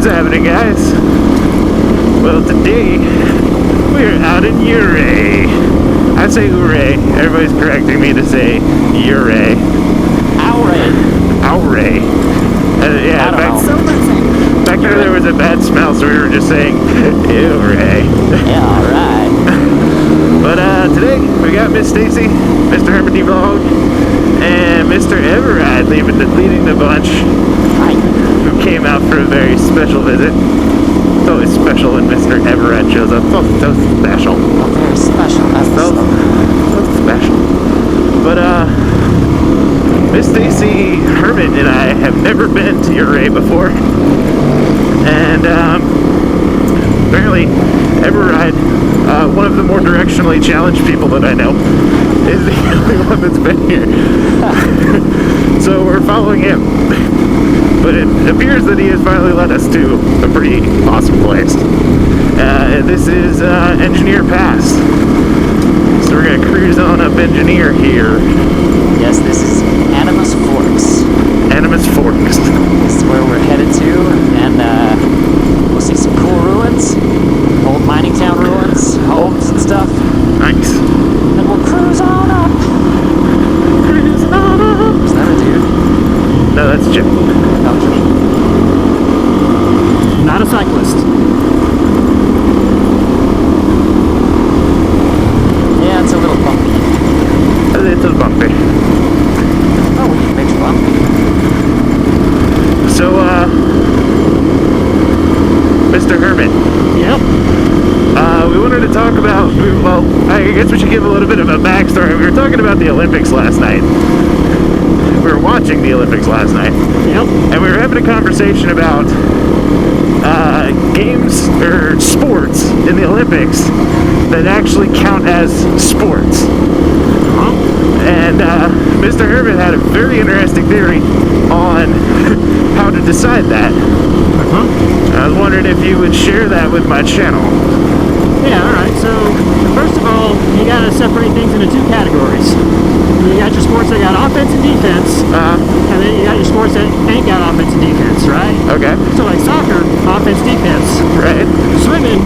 happening, guys? Well, today we're out in Ouray. I say Ouray. Everybody's correcting me to say Ouray. Ouray. Yeah, back there was a bad smell, so we were just saying Ouray. Yeah, alright. But today we got Miss Stacey, Mr. Hermit Vlog, and Mr. eveRide leading the bunch. Hi. Who came out for a very special visit. It's always special when Mr. eveRide shows up. So special. Oh, very special. That's So special. But Miss Stacey, Hermit, and I have never been to Ouray before. And apparently eveRide, one of the more directionally challenged people that I know, is the only one that's been here. So we're following him. But it appears that he has finally led us to a pretty awesome place. And this is Engineer Pass. So we're going to cruise on up Engineer here. Yes, this is Animas Forks. Animas Forks. This is where we're headed to, and we'll see some cool ruins, old mining town ruins, homes and stuff. Nice. And we'll cruise on up. Cruising on up. Is that a dude? No, that's Jim. Okay. Not a cyclist. Yeah, it's a little bumpy. It's a bumpy. Oh, we can make it bumpy. So, Mr. Hermit. Yep. We wanted to talk about, well, I guess we should give a little bit of a backstory. We were talking about the Olympics last night. We were watching the Olympics last night. Yep. And we were having a conversation about games or sports in the Olympics that actually count as sports. And Mr. Hermit had a very interesting theory on how to decide that. I was wondering if you would share that with my channel. Yeah, alright, so first of all, you gotta separate things into two categories. You got your sports that got offense and defense, and then you got your sports that ain't got offense and defense, right? Okay. So like soccer, offense, defense. Right. Swimming,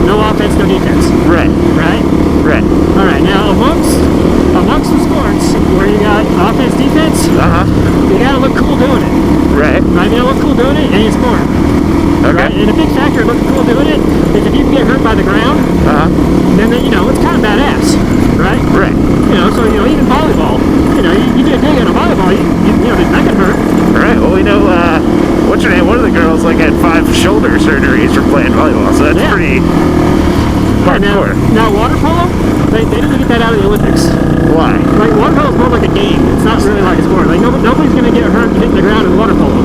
no offense, no defense. Right. Right? Right. Alright, now amongst the sports where you got offense, defense, you gotta look cool doing it. Right. Right? You gotta look cool doing it, and it's sport. Okay. Right? And a big factor of looking cool doing it is if you can get hurt by the ground, then you know, it's kind of badass, right? Right. You know, so, you know, even volleyball, you know, you do a dig on a volleyball, you know, that can hurt. Right. Well, we know, what's her name? One of the girls, like, had 5 shoulder surgeries from playing volleyball, so that's pretty hardcore. Now, water polo, they need to get that out of the Olympics. Why? Like, water polo is more like a game. It's not really like a sport. Like, nobody's going to get hurt hitting the ground in water polo.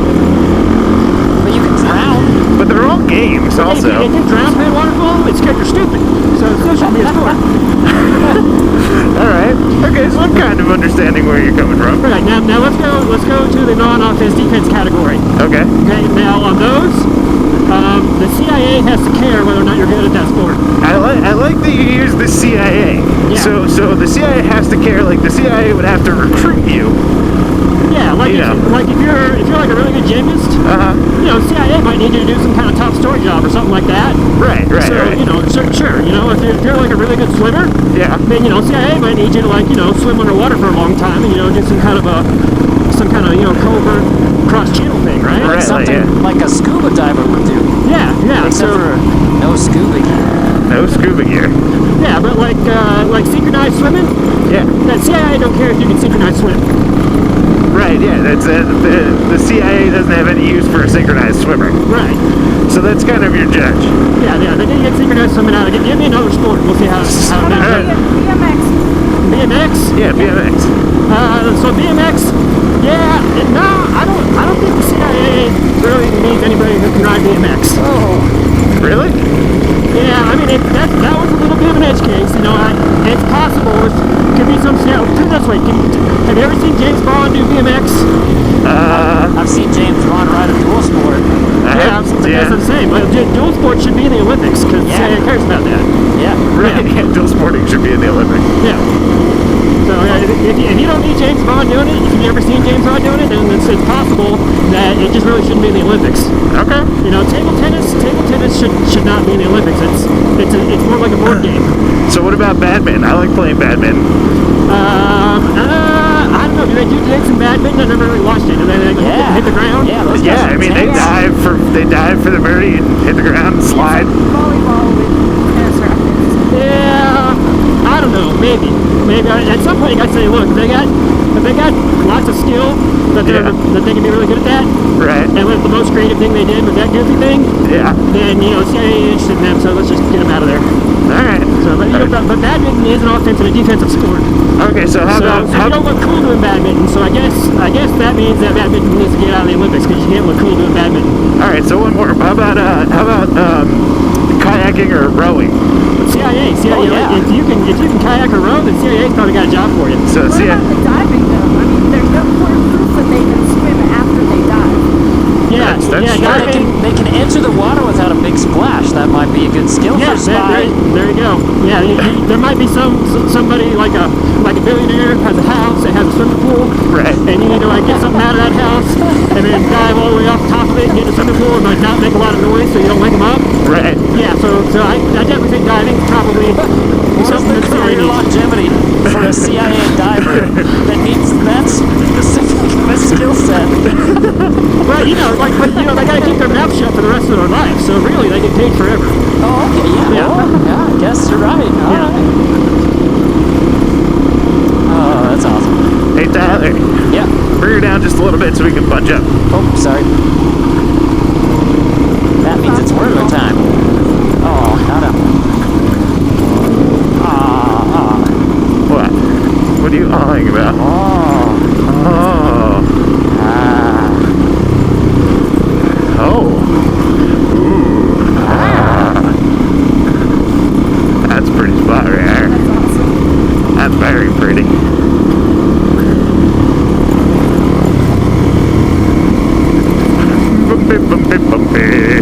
But you can drown. But they're all games, also. If you drown playing water polo, it's because you're stupid. So it still should be a sport. Alright. Okay, so I'm kind of understanding where you're coming from. Right, now let's go to the non-offense defense category. Okay. Okay, now on those, the CIA has to care whether or not you're good at that sport. I like that you use the CIA. Yeah. So the CIA has to care. Like, the CIA would have to recruit you. Yeah, like if you're like a really good gymnast, you know, CIA might need you to do some kind of top story job or something like that. Right. So, you know, sure, you know, if you're like a really good swimmer, then, you know, CIA might need you to, like, you know, swim underwater for a long time and, you know, do some kind of you know, covert cross-channel thing, right? Right, Something like a scuba diver would do. Yeah. Except for no scuba gear. No scuba gear. Yeah, but like synchronized swimming, that CIA don't care if you can synchronize swim. Right, yeah, that's the CIA doesn't have any use for a synchronized swimmer. Right. So that's kind of your judge. Yeah, they need to get synchronized swimming out of it. Give me another sport. We'll see how it is. BMX. BMX? Yeah, BMX. So BMX, I don't think the CIA really needs anybody who can ride BMX. Oh. Really? Yeah, I mean, that was a little bit of an edge case, you know. It's possible. It could be some. Put it this way: have you ever seen James Bond do BMX? I've seen James Bond ride a dual sport. That's what I'm saying. But dual sport should be in the Olympics because CIA cares about that. Yeah. Right. Yeah, dual sporting should be in the Olympics. Yeah. So if you don't need James Bond doing it, if you've never seen James Bond doing it, then it's possible that that it just really shouldn't be in the Olympics. Okay. You know, table tennis should not be in the Olympics. It's more like a board game. So what about badminton? I like playing badminton. I don't know. Do they some badminton? I never really watched it. Do they hit the ground? Yeah, those guys Yeah, are I mean intense. they dive for the birdie and hit the ground and slide. Volleyball with tennis rackets. Yeah, I don't know. Maybe at some point you got to say, look, if they got lots of skill that they can be really good at that. Right. And with the most creative thing they did was that goofy thing. Yeah. Then CIA interested in them, so let's just get them out of there. All right. So, but badminton is an offensive and defensive sport. Okay, so how about you don't look cool doing badminton. So I guess that means that badminton needs to get out of the Olympics because you can't look cool doing badminton. all right, so one more. How about kayaking or rowing? CIA, Oh, yeah. if you can kayak or row, then CIA's probably got a job for you. So What about the diving though? I mean, there's no more proof that they can swim after they dive. Yeah, That's yeah, true. diving. They can enter the water without a big splash. That might be a good skill Yeah, for spy. there you go. Yeah, there might be somebody like a billionaire who has a house that has a swimming pool, Right. and you need to like get something out of that house, and then dive all the way off the top of it, get in the swimming pool, and like not make a lot of noise so you don't wake them up. Right. Yeah, so I definitely think diving is probably What is something the that's career really neat. longevity for a CIA diver that needs that specific of a skill set? Well, they gotta keep their mouth shut for the rest of their life, so really they get paid forever. Oh, okay, yeah. Yeah. Oh, yeah, I guess you're right. All Yeah. right. Oh, that's awesome. Hey Tyler, Yeah. bring her down just a little bit so we can bunch up. Oh, sorry. That means it's whirler time. Oh, got him. What? What are you awing about? Oh. Oh. Oh. Ooh. That's a pretty spot right there. That's awesome. That's very pretty. Bumpy, bumpy, bumpy.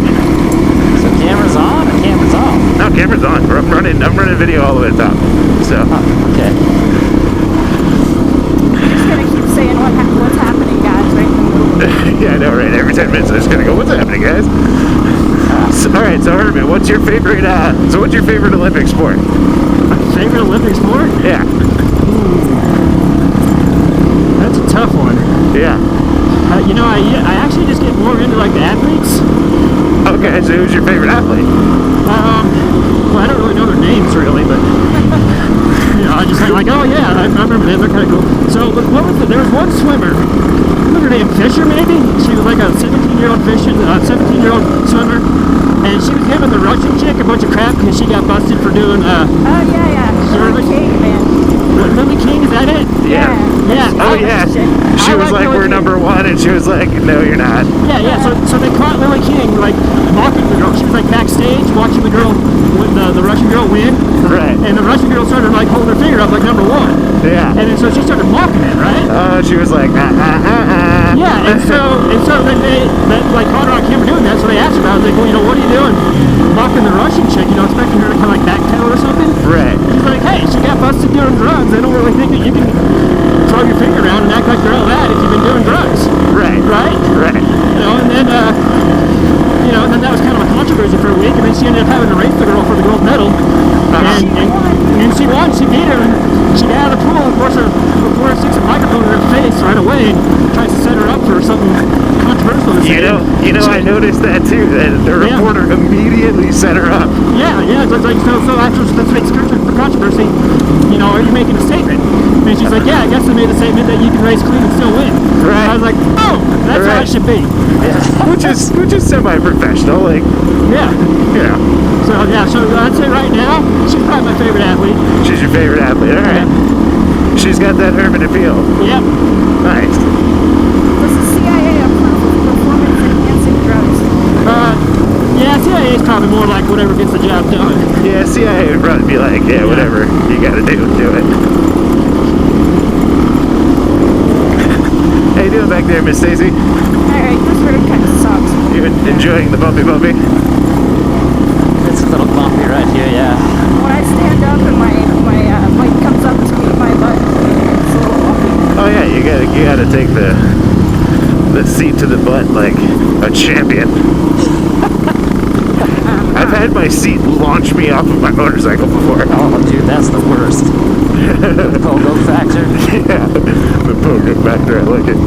So camera's on or camera's off? No, camera's on. I'm running video all the way to the top. So Oh, okay. You're just gonna keep saying what's happening, guys, right in the middle. yeah, I know, right? Every 10 minutes, I'm just gonna go, "What's happening, guys?" So, all right, so Hermit, what's your favorite? What's your favorite Olympic sport? Favorite Olympic sport? Yeah, That's a tough one. yeah. I actually just get more into like the athletes. Okay, so who's your favorite athlete? Well, I don't really know their names really, but I just like, oh yeah, I remember them. They're kind of cool. So there was one swimmer. What was her name? Fisher, maybe? She was like a 17-year-old swimmer, and she was giving the Russian chick a bunch of crap because she got busted for doing Oh yeah. Shirley? Shirley King, man. what, Lily King? Is that it? Yeah. Yeah. Oh yeah. She I was like, Lily "We're King. number one," and she was like, "No, you're not." Yeah. So they caught Lily King like mocking the girl. She was like backstage watching the girl, the Russian girl win, Right. and the Russian girl started like holding her finger up like number one. Yeah. And then so she started mocking it, right? Oh, she was like, Yeah, and so then they like caught her on camera doing that. So they asked her about it. Like, well, what are you doing? Mocking the Russian chick, expecting her to kind of like backpedal or something. Right. She's like, hey, she got busted doing drugs. They don't really think that you can throw your finger around and act like you're all that if you've been doing drugs, Right. right? Right. And then and then that was kind of a controversy for a week, and then she ended up having to race the girl for the gold medal. And she won. She beat her. And she got out of the pool. Of course, her reporter sticks a microphone in her face right away and tries to set her up for something controversial to say. I noticed that too. That the reporter immediately set her up. Yeah. So after this makes for controversy, are you making a statement? And she's like, yeah, I guess I made a statement that you can race clean and still win. Right. And I was like, oh, that's how it should be. Which is semi-professional, like. Yeah. Yeah. So I'd say right now, she's probably my favorite athlete. She's your favorite athlete. All right. She's got that Hermit appeal. Yep. Nice. Was the CIA approved of performance-enhancing drugs? Yeah, CIA is probably more like whatever gets the job done. Yeah, CIA would probably be like, yeah, whatever you gotta do it. How you doing back there, Miss Stacey? Alright, this road kind of sucks. You enjoying the bumpy? It's a little bumpy right here, yeah. When I stand up and my bike comes up to meet my butt, it's a little bumpy. Oh yeah, you gotta take the the seat to the butt like a champion. I've had my seat launch me off of my motorcycle before. Oh, dude, that's the worst. The pogo factor. Yeah, the pogo factor, I like it.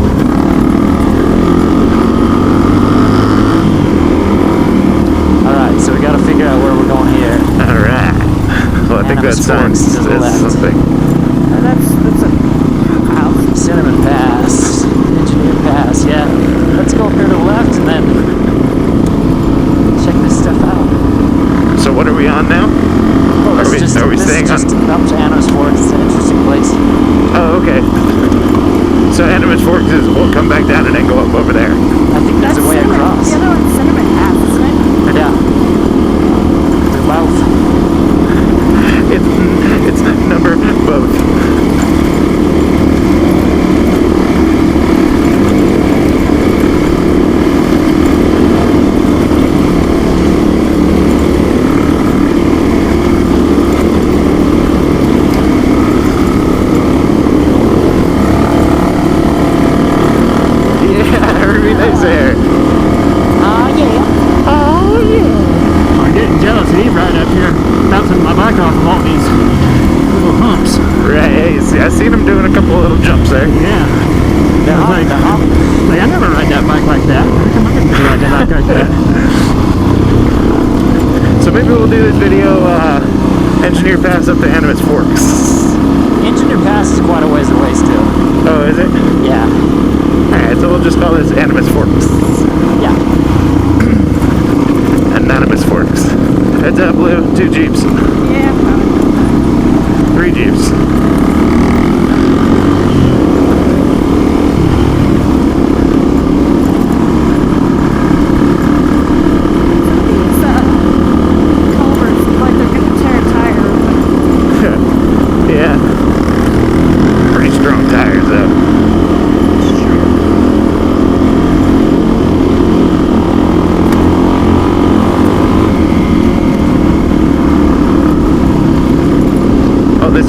Alright, so we gotta figure out where we're going here. Alright. Well, I think that Animas sign Forks to the says left. something. That's a house. Cinnamon Pass. Engineer Pass, yeah. Let's go up here to the left and then check this stuff out. So what are we on now? Oh, Are we this staying is just up to Animas Forks. It's an interesting place. Oh, okay. So Animas Forks is, we'll come back down and then go up over there. I think there's a way cinnamon. across. The other one's Cinnamon Pass, isn't it? Yeah. They're both. It's number both. I seen him doing a couple of little jumps there. Yeah. I was like, I never ride that bike like that. How come I can ride that bike like that? So maybe we'll do this video, Engineer Pass up to Animas Forks. Engineer Pass is quite a ways away still. Oh, is it? Yeah. Alright, so we'll just call this Animas Forks. Yeah. Anonymous Forks. Heads up, Blue. 2 Jeeps. Yeah, probably. 3 Jeeps.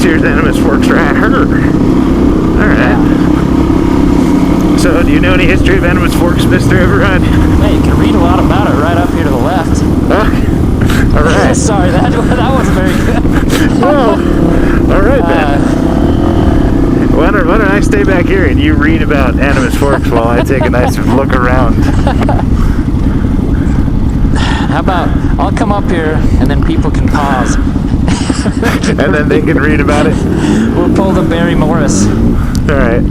Here's Animas Forks right here. Alright. So, do you know any history of Animas Forks, Mr. eveRide? Hey, you can read a lot about it right up here to the left. Alright. Sorry, that wasn't very good. Well, alright then. Why don't I stay back here and you read about Animas Forks while I take a nice look around? How about, I'll come up here and then people can pause. And then they can read about it? We'll pull the Barry Morris. Alright.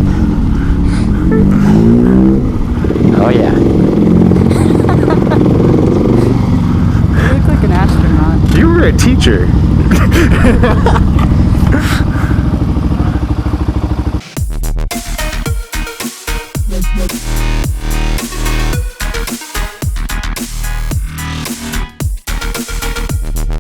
Oh yeah. You look like an astronaut. You were a teacher.